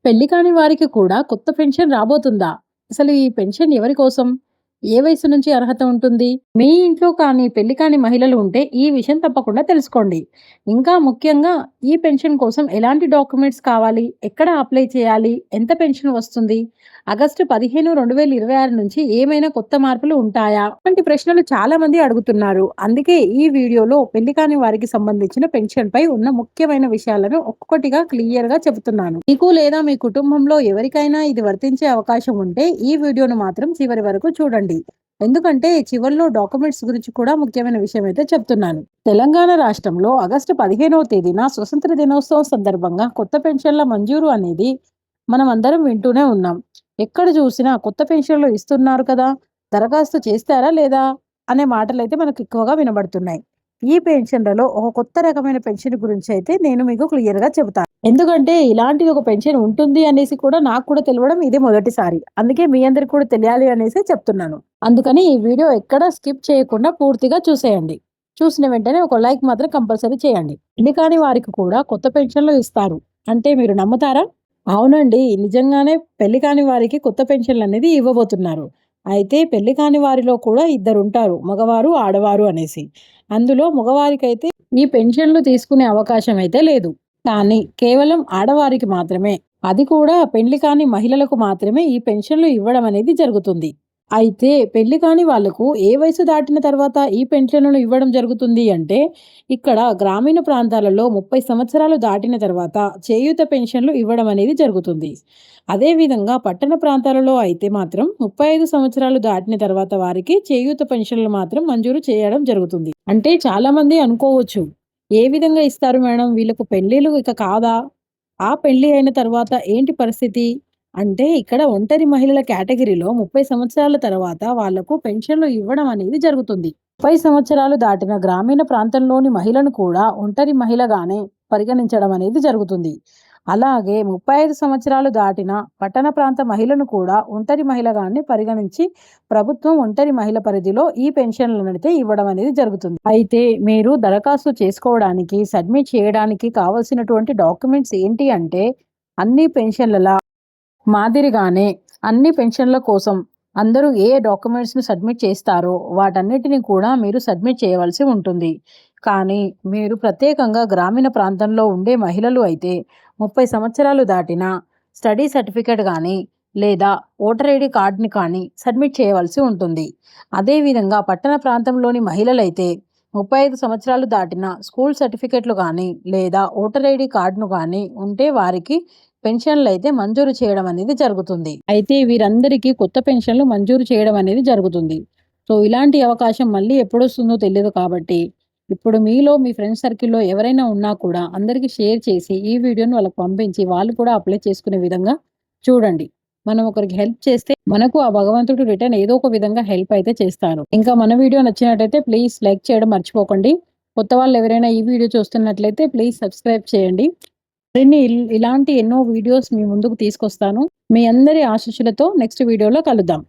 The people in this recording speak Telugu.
పెళ్లి కాని వారికి కూడా కొత్త పెన్షన్ రాబోతుందా? అసలు ఈ పెన్షన్ ఎవరి కోసం? ఏ వయసు నుంచి అర్హత ఉంటుంది? మీ ఇంట్లో కానీ పెళ్లి కాని మహిళలు ఉంటే ఈ విషయం తప్పకుండా తెలుసుకోండి. ఇంకా ముఖ్యంగా ఈ పెన్షన్ కోసం ఎలాంటి డాక్యుమెంట్స్ కావాలి? ఎక్కడ అప్లై చేయాలి? ఎంత పెన్షన్ వస్తుంది? ఆగస్టు 15, 2026 నుంచి ఏమైనా కొత్త మార్పులు ఉంటాయా? ఇలాంటి ప్రశ్నలు చాలా మంది అడుగుతున్నారు. అందుకే ఈ వీడియోలో పెళ్లి కాని వారికి సంబంధించిన పెన్షన్ పై ఉన్న ముఖ్యమైన విషయాలను ఒక్కొక్కటిగా క్లియర్ గా చెబుతున్నాను. మీకు లేదా మీ కుటుంబంలో ఎవరికైనా ఇది వర్తించే అవకాశం ఉంటే ఈ వీడియోను మాత్రం చివరి వరకు చూడండి. ఎందుకంటే చివరిలో డాక్యుమెంట్స్ గురించి కూడా ముఖ్యమైన విషయం అయితే చెప్తున్నాను. తెలంగాణ రాష్ట్రంలో ఆగస్టు 15వ తేదీన స్వతంత్ర దినోత్సవం సందర్భంగా కొత్త పెన్షన్ల మంజూరు అనేది మనం అందరం వింటూనే ఉన్నాం. ఎక్కడ చూసినా కొత్త పెన్షన్లు ఇస్తున్నారు కదా, దరఖాస్తు చేస్తారా లేదా అనే మాటలు అయితే మనకు ఎక్కువగా వినబడుతున్నాయి. ఈ పెన్షన్లలో ఒక కొత్త రకమైన పెన్షన్ గురించి అయితే నేను మీకు క్లియర్ గా చెబుతాను. ఎందుకంటే ఇలాంటిది ఒక పెన్షన్ ఉంటుంది అనేసి కూడా నాకు కూడా తెలియడం ఇది మొదటిసారి. అందుకే మీ అందరికి కూడా తెలియాలి అనేసి చెప్తున్నాను. అందుకని ఈ వీడియో ఎక్కడ స్కిప్ చేయకుండా పూర్తిగా చూసేయండి. చూసిన వెంటనే ఒక లైక్ మాత్రం కంపల్సరీ చేయండి. పెళ్లి కాని వారికి కూడా కొత్త పెన్షన్లు ఇస్తారు అంటే మీరు నమ్ముతారా? అవునండి, నిజంగానే పెళ్లి కాని వారికి కొత్త పెన్షన్లు అనేది ఇవ్వబోతున్నారు. అయితే పెళ్లి కాని వారిలో కూడా ఇద్దరుంటారు, మగవారు ఆడవారు అనేసి. అందులో మగవారికైతే ఈ పెన్షన్లు తీసుకునే అవకాశం అయితే లేదు. కానీ కేవలం ఆడవారికి మాత్రమే, అది కూడా పెళ్లి కాని మహిళలకు మాత్రమే ఈ పెన్షన్లు ఇవ్వడం అనేది జరుగుతుంది. అయితే పెళ్లి కాని వాళ్లకు ఏ వయసు దాటిన తర్వాత ఈ పెన్షన్లను ఇవ్వడం జరుగుతుంది అంటే, ఇక్కడ గ్రామీణ ప్రాంతాలలో 30 సంవత్సరాలు దాటిన తర్వాత చేయూత పెన్షన్లు ఇవ్వడం అనేది జరుగుతుంది. అదేవిధంగా పట్టణ ప్రాంతాలలో అయితే మాత్రం 35 సంవత్సరాలు దాటిన తర్వాత వారికి చేయూత పెన్షన్లు మాత్రం మంజూరు చేయడం జరుగుతుంది. అంటే చాలా మంది అనుకోవచ్చు, ఏ విధంగా ఇస్తారు మేడం, వీళ్ళకు పెళ్లిళ్ళు ఇక కాదా, ఆ పెళ్లి అయిన తర్వాత ఏంటి పరిస్థితి అంటే, ఇక్కడ ఒంటరి మహిళల కేటగిరీలో 30 సంవత్సరాల తర్వాత వాళ్లకు పెన్షన్లు ఇవ్వడం అనేది జరుగుతుంది. 30 సంవత్సరాలు దాటిన గ్రామీణ ప్రాంతంలోని మహిళను కూడా ఒంటరి మహిళగానే పరిగణించడం అనేది జరుగుతుంది. అలాగే 35 సంవత్సరాలు దాటిన పట్టణ ప్రాంత మహిళను కూడా ఒంటరి మహిళగానే పరిగణించి ప్రభుత్వం ఒంటరి మహిళ పరిధిలో ఈ పెన్షన్లను అయితే ఇవ్వడం అనేది జరుగుతుంది. అయితే మీరు దరఖాస్తు చేసుకోవడానికి, సబ్మిట్ చేయడానికి కావాల్సినటువంటి డాక్యుమెంట్స్ ఏంటి అంటే, అన్ని పెన్షన్ల మాదిరిగానే అన్ని పెన్షన్ల కోసం అందరూ ఏ డాక్యుమెంట్స్ని సబ్మిట్ చేస్తారో వాటన్నిటిని కూడా మీరు సబ్మిట్ చేయవలసి ఉంటుంది. కానీ మీరు ప్రత్యేకంగా గ్రామీణ ప్రాంతంలో ఉండే మహిళలు అయితే 30 సంవత్సరాలు దాటిన స్టడీ సర్టిఫికేట్ కానీ లేదా ఓటర్ ఐడి కార్డుని కానీ సబ్మిట్ చేయవలసి ఉంటుంది. అదేవిధంగా పట్టణ ప్రాంతంలోని మహిళలైతే 35 సంవత్సరాలు దాటిన స్కూల్ సర్టిఫికేట్లు కానీ లేదా ఓటర్ ఐడి కార్డును కానీ ఉంటే వారికి పెన్షన్లు అయితే మంజూరు చేయడం అనేది జరుగుతుంది. అయితే వీరందరికీ కొత్త పెన్షన్లు మంజూరు చేయడం అనేది జరుగుతుంది. సో ఇలాంటి అవకాశం మళ్ళీ ఎప్పుడొస్తుందో తెలియదు కాబట్టి, ఇప్పుడు మీలో మీ ఫ్రెండ్స్ సర్కిల్లో ఎవరైనా ఉన్నా కూడా అందరికీ షేర్ చేసి ఈ వీడియోని వాళ్ళకి పంపించి వాళ్ళు కూడా అప్లై చేసుకునే విధంగా చూడండి. మనం ఒకరికి హెల్ప్ చేస్తే మనకు ఆ భగవంతుడు రిటర్న్ ఏదో ఒక విధంగా హెల్ప్ అయితే చేస్తారు. ఇంకా మన వీడియో నచ్చినట్టయితే ప్లీజ్ లైక్ చేయడం మర్చిపోకండి. కొత్త వాళ్ళు ఎవరైనా ఈ వీడియో చూస్తున్నట్లయితే ప్లీజ్ సబ్స్క్రైబ్ చేయండి. మరిన్ని ఇలాంటి ఎన్నో వీడియోస్ మీ ముందుకు తీసుకొస్తాను. మీ అందరి ఆశీస్సులతో నెక్స్ట్ వీడియోలో కలుద్దాం.